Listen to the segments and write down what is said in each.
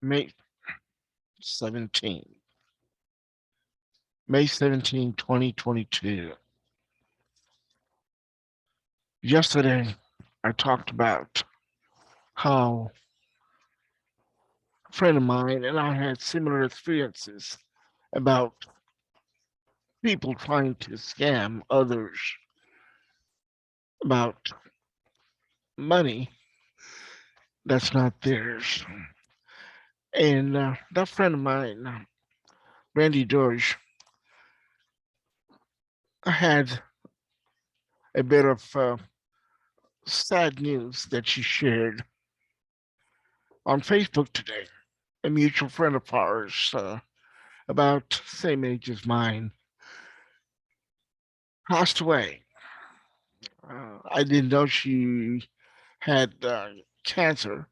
May 17, May 17, 2022. Yesterday, I talked about how a friend of mine and I had similar experiences about people trying to scam others about money that's not theirs. And that friend of mine, Randy Dorsch, had a bit of sad news that she shared on Facebook today. A mutual friend of ours, about same age as mine, passed away. I didn't know she had cancer,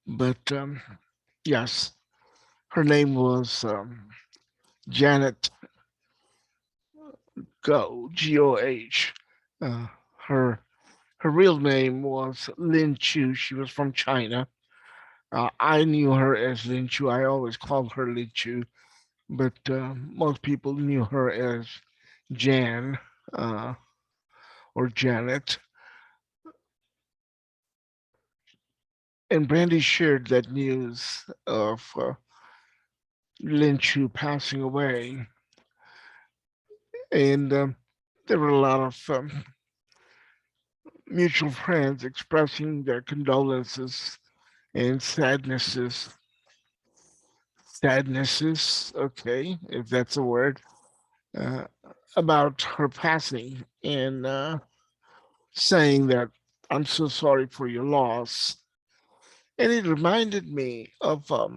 but yes, her name was Janet Goh. Uh, her her real name was Lin Chu. She was from China. I knew her as Lin Chu. I always called her Lin Chu, but most people knew her as Jan uh, or Janet. And Brandy shared that news of Lin Chu passing away, and there were a lot of mutual friends expressing their condolences and sadnesses, okay, if that's a word, uh, about her passing, and saying that I'm so sorry for your loss. And it reminded me of a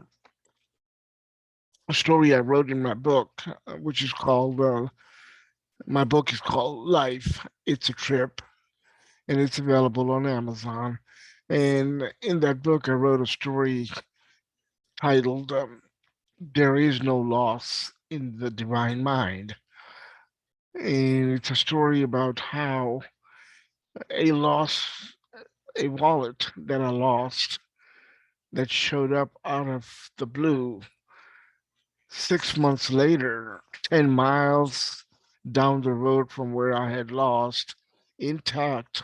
story I wrote in my book, which is called, my book is called Life, It's a Trip, and it's available on Amazon. And in that book, I wrote a story titled There Is No Loss in the Divine Mind. And it's a story about how a loss, a wallet that I lost that showed up out of the blue 6 months later, 10 miles down the road from where I had lost, intact,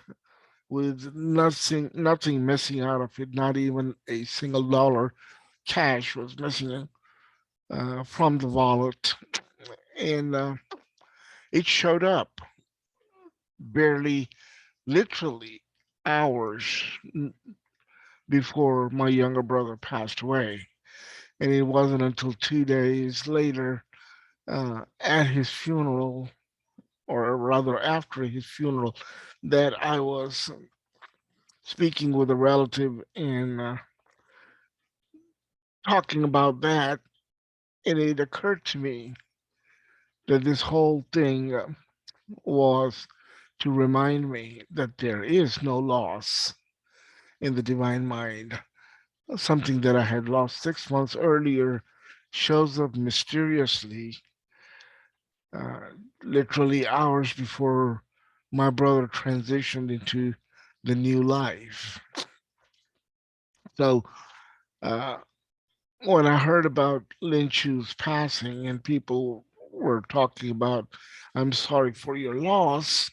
with nothing missing out of it, not even a single dollar cash was missing from the wallet. And it showed up barely, literally hours before my younger brother passed away. And it wasn't until 2 days later, at his funeral, or rather after his funeral, that I was speaking with a relative and talking about that. And it occurred to me that this whole thing was to remind me that there is no loss in the divine mind. Something that I had lost 6 months earlier shows up mysteriously, uh, literally hours before my brother transitioned into the new life. So uh, when I heard about Lin Chu's passing and people were talking about, I'm sorry for your loss,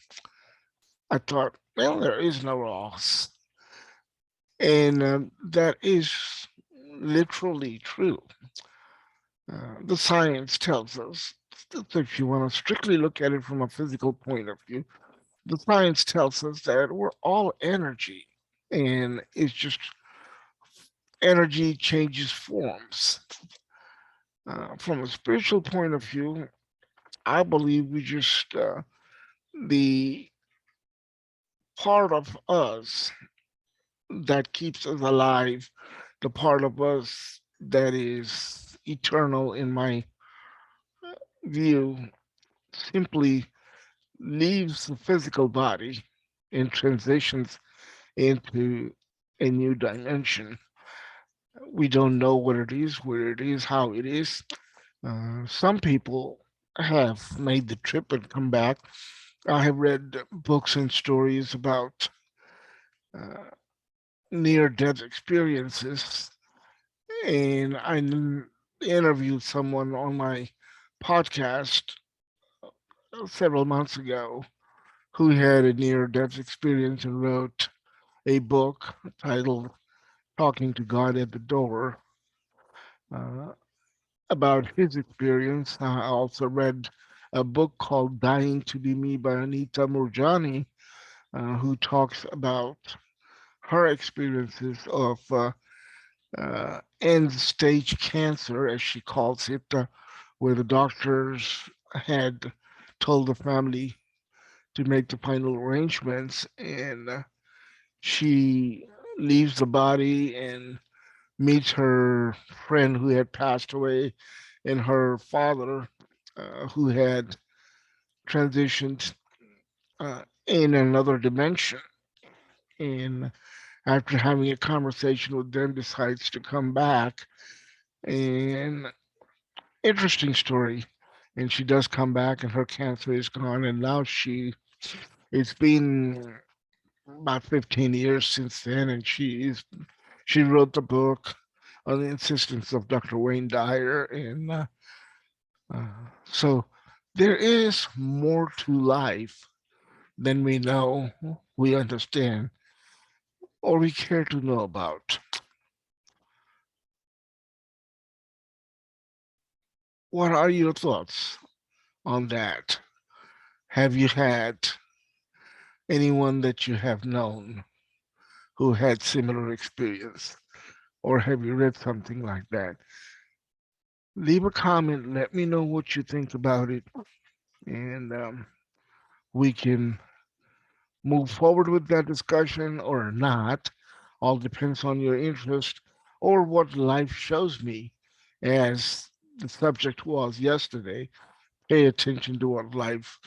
I thought, well, there is no loss. And that is literally true. The science tells us, if you want to strictly look at it from a physical point of view, the science tells us that we're all energy. And it's just energy changes forms. From a spiritual point of view, I believe we just, the part of us that keeps us alive, the part of us that is eternal in my view, simply leaves the physical body and transitions into a new dimension. We don't know what it is, where it is, how it is. Some people have made the trip and come back. I have read books and stories about uh, near death experiences, and interviewed someone on my podcast several months ago who had a near death experience and wrote a book titled Talking to God at the Door uh, about his experience. I also read a book called Dying to Be Me by Anita Murjani, who talks about her experiences of end stage cancer, as she calls it, where the doctors had told the family to make the final arrangements, and she leaves the body and meets her friend who had passed away and her father who had transitioned in another dimension. And after having a conversation with them, decides to come back. And interesting story. And she does come back, and her cancer is gone. And now it's been about 15 years since then, and she wrote the book on the insistence of Dr. Wayne Dyer, and so there is more to life than we know, we understand, or we care to know about. What are your thoughts on that? Have you had anyone that you have known who had similar experience, or have you read something like that? Leave a comment. Let me know what you think about it, and we can move forward with that discussion or not. All depends on your interest or what life shows me, as the subject was yesterday. Pay attention to what life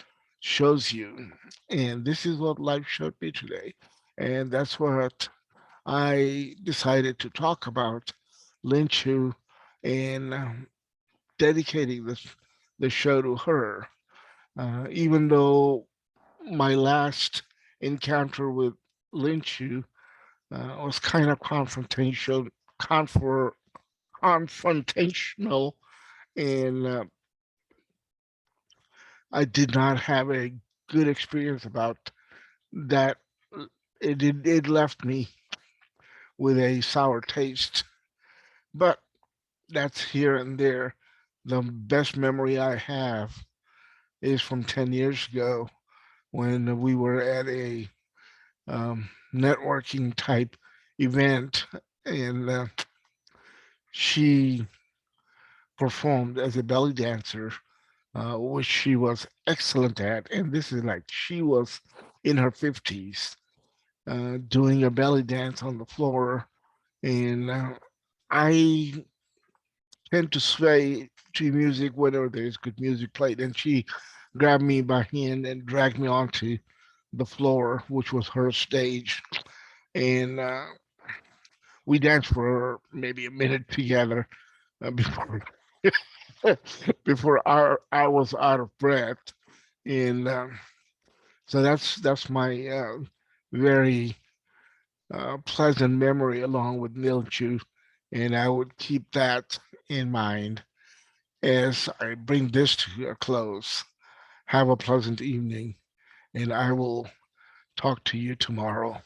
shows you. And this is what life showed me today. And that's what I decided to talk about Lin Chu and dedicating the show to her. Even though my last encounter with Lin Chu was kind of confor, confrontational, and I did not have a good experience about that. It left me with a sour taste, but that's here and there. The best memory I have is from 10 years ago when we were at a networking type event, and she performed as a belly dancer, which she was excellent at. And this is like she was in her 50s doing a belly dance on the floor. And I tend to sway to music whenever there's good music played. And she grabbed me by hand and dragged me onto the floor, which was her stage. And we danced for maybe a minute together before before I was out of breath. And so that's my very pleasant memory along with Nilchu, and I would keep that in mind as I bring this to a close. Have a pleasant evening, and I will talk to you tomorrow.